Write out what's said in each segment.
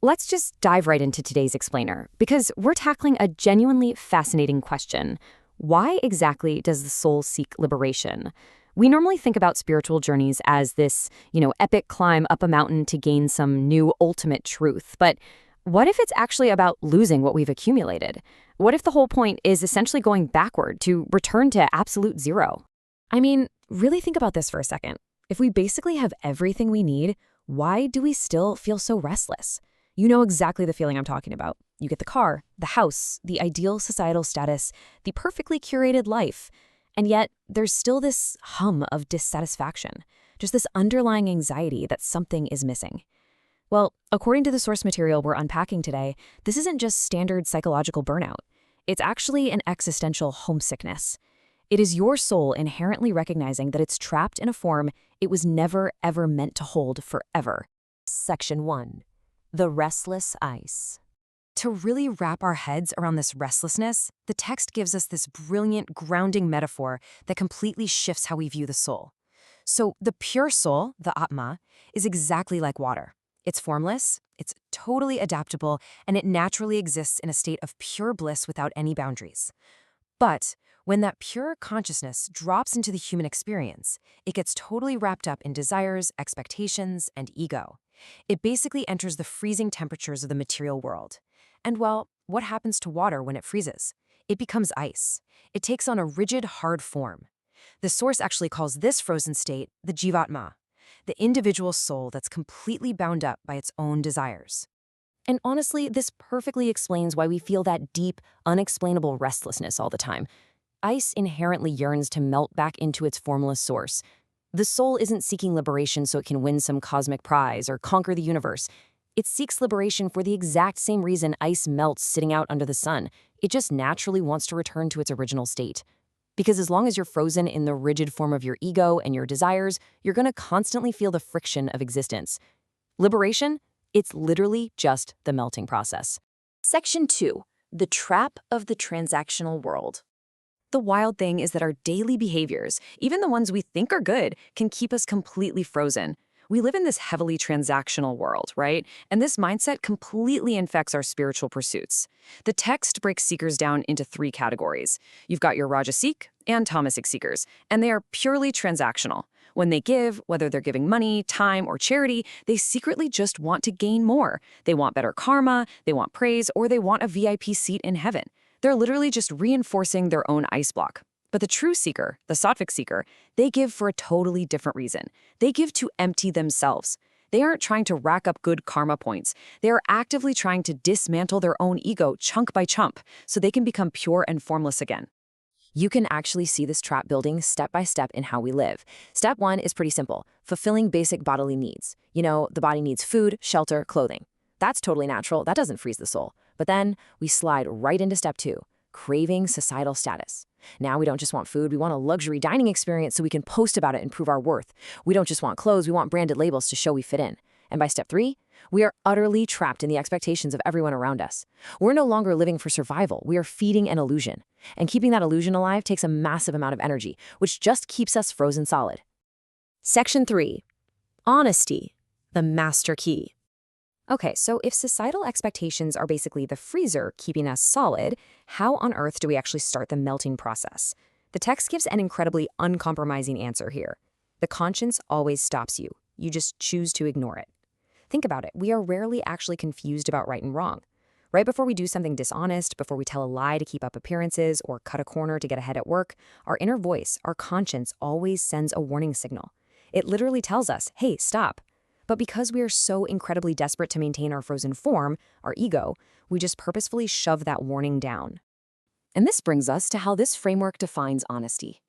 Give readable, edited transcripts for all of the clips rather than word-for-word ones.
Let's just dive right into today's explainer, because we're tackling a genuinely fascinating question. Why exactly does the soul seek liberation? We normally think about spiritual journeys as this, epic climb up a mountain to gain some new ultimate truth. But what if it's actually about losing what we've accumulated? What if the whole point is essentially going backward to return to absolute zero? I mean, really think about this for a second. If we basically have everything we need, why do we still feel so restless? You know exactly the feeling I'm talking about. You get the car, the house, the ideal societal status, the perfectly curated life. And yet, there's still this hum of dissatisfaction, just this underlying anxiety that something is missing. Well, according to the source material we're unpacking today, this isn't just standard psychological burnout. It's actually an existential homesickness. It is your soul inherently recognizing that it's trapped in a form it was never, ever meant to hold forever. Section 1. The restless ice. To really wrap our heads around this restlessness, the text gives us this brilliant, grounding metaphor that completely shifts how we view the soul. So the pure soul, the Atma, is exactly like water. It's formless, it's totally adaptable, and it naturally exists in a state of pure bliss without any boundaries. But when that pure consciousness drops into the human experience, it gets totally wrapped up in desires, expectations, and ego. It basically enters the freezing temperatures of the material world. And well, what happens to water when it freezes? It becomes ice. It takes on a rigid, hard form. The source actually calls this frozen state the Jivatma, the individual soul that's completely bound up by its own desires. And honestly, this perfectly explains why we feel that deep, unexplainable restlessness all the time. Ice inherently yearns to melt back into its formless source. The soul isn't seeking liberation so it can win some cosmic prize or conquer the universe. It seeks liberation for the exact same reason ice melts sitting out under the sun. It just naturally wants to return to its original state. Because as long as you're frozen in the rigid form of your ego and your desires, you're going to constantly feel the friction of existence. Liberation? It's literally just the melting process. Section 2. The trap of the transactional world. The wild thing is that our daily behaviors, even the ones we think are good, can keep us completely frozen. We live in this heavily transactional world, right? And this mindset completely infects our spiritual pursuits. The text breaks seekers down into 3 categories. You've got your Rajasic and Tamasic seekers, and they are purely transactional. When they give, whether they're giving money, time, or charity, they secretly just want to gain more. They want better karma, they want praise, or they want a VIP seat in heaven. They're literally just reinforcing their own ice block. But the true seeker, the Sattvic seeker, they give for a totally different reason. They give to empty themselves. They aren't trying to rack up good karma points. They are actively trying to dismantle their own ego chunk by chunk so they can become pure and formless again. You can actually see this trap building step by step in how we live. Step 1 is pretty simple, fulfilling basic bodily needs. The body needs food, shelter, clothing. That's totally natural. That doesn't freeze the soul. But then we slide right into step 2, craving societal status. Now we don't just want food, we want a luxury dining experience so we can post about it and prove our worth. We don't just want clothes, we want branded labels to show we fit in. And by step 3, we are utterly trapped in the expectations of everyone around us. We're no longer living for survival, we are feeding an illusion. And keeping that illusion alive takes a massive amount of energy, which just keeps us frozen solid. Section 3. Honesty, the master key. Okay, so if societal expectations are basically the freezer keeping us solid, how on earth do we actually start the melting process? The text gives an incredibly uncompromising answer here. The conscience always stops you. You just choose to ignore it. Think about it. We are rarely actually confused about right and wrong. Right before we do something dishonest, before we tell a lie to keep up appearances or cut a corner to get ahead at work, our inner voice, our conscience, always sends a warning signal. It literally tells us, hey, stop. But because we are so incredibly desperate to maintain our frozen form, our ego, we just purposefully shove that warning down. And this brings us to how this framework defines honesty.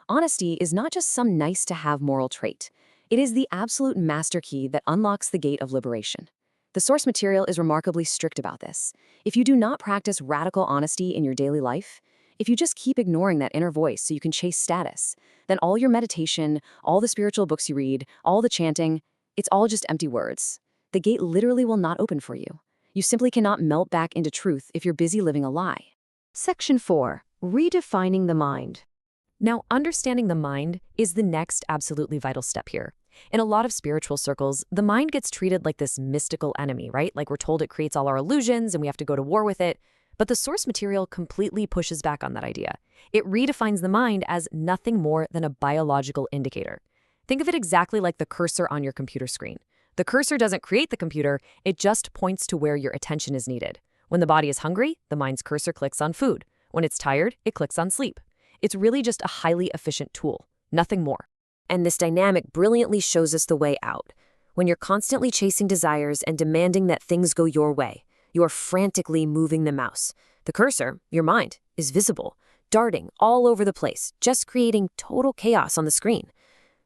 Honesty is not just some nice-to-have moral trait. It is the absolute master key that unlocks the gate of liberation. The source material is remarkably strict about this. If you do not practice radical honesty in your daily life, if you just keep ignoring that inner voice so you can chase status, then all your meditation, all the spiritual books you read, all the chanting, it's all just empty words. The gate literally will not open for you. You simply cannot melt back into truth if you're busy living a lie. Section 4. Redefining the mind. Now, understanding the mind is the next absolutely vital step here. In a lot of spiritual circles, the mind gets treated like this mystical enemy, right? Like we're told it creates all our illusions and we have to go to war with it. But the source material completely pushes back on that idea. It redefines the mind as nothing more than a biological indicator. Think of it exactly like the cursor on your computer screen. The cursor doesn't create the computer, it just points to where your attention is needed. When the body is hungry, the mind's cursor clicks on food. When it's tired, it clicks on sleep. It's really just a highly efficient tool, nothing more. And this dynamic brilliantly shows us the way out. When you're constantly chasing desires and demanding that things go your way, you are frantically moving the mouse. The cursor, your mind, is visible, darting all over the place, just creating total chaos on the screen.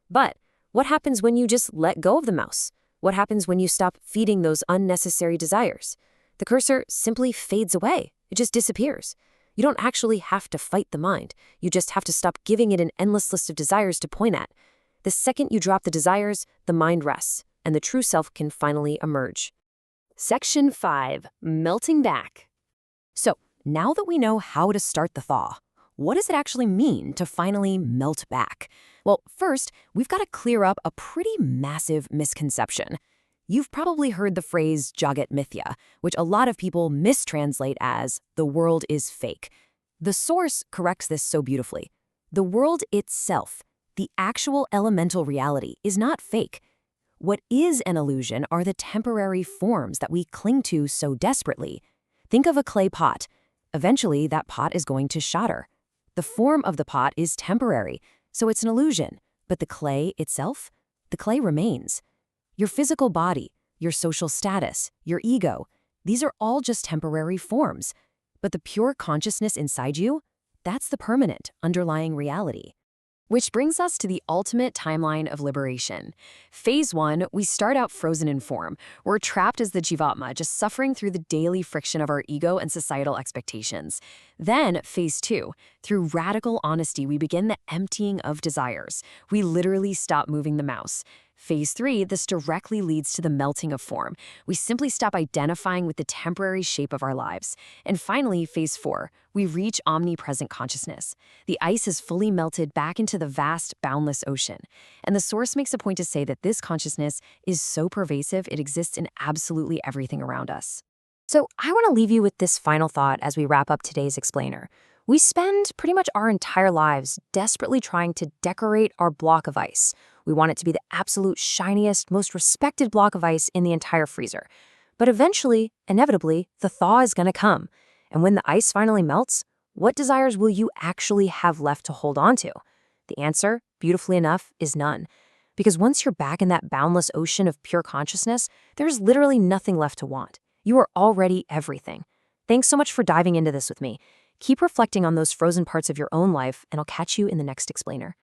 But what happens when you just let go of the mouse? What happens when you stop feeding those unnecessary desires? The cursor simply fades away. It just disappears. You don't actually have to fight the mind. You just have to stop giving it an endless list of desires to point at. The second you drop the desires, the mind rests, and the true self can finally emerge. Section 5. Melting back. So, now that we know how to start the thaw, what does it actually mean to finally melt back? Well, first, we've got to clear up a pretty massive misconception. You've probably heard the phrase Jagat Mithya, which a lot of people mistranslate as the world is fake. The source corrects this so beautifully. The world itself, the actual elemental reality, is not fake. What is an illusion are the temporary forms that we cling to so desperately. Think of a clay pot. Eventually, that pot is going to shatter. The form of the pot is temporary, so it's an illusion. But the clay itself? The clay remains. Your physical body, your social status, your ego, these are all just temporary forms. But the pure consciousness inside you, that's the permanent, underlying reality. Which brings us to the ultimate timeline of liberation. Phase 1, we start out frozen in form. We're trapped as the Jivatma, just suffering through the daily friction of our ego and societal expectations. Then, Phase 2, through radical honesty, we begin the emptying of desires. We literally stop moving the mouse. Phase 3, this directly leads to the melting of form. We simply stop identifying with the temporary shape of our lives. And finally, Phase 4, we reach omnipresent consciousness. The ice is fully melted back into the vast, boundless ocean. And the source makes a point to say that this consciousness is so pervasive it exists in absolutely everything around us. So I want to leave you with this final thought as we wrap up today's explainer. We spend pretty much our entire lives desperately trying to decorate our block of ice. We want it to be the absolute shiniest, most respected block of ice in the entire freezer. But eventually, inevitably, the thaw is going to come. And when the ice finally melts, what desires will you actually have left to hold on to? The answer, beautifully enough, is none. Because once you're back in that boundless ocean of pure consciousness, there's literally nothing left to want. You are already everything. Thanks so much for diving into this with me. Keep reflecting on those frozen parts of your own life, and I'll catch you in the next explainer.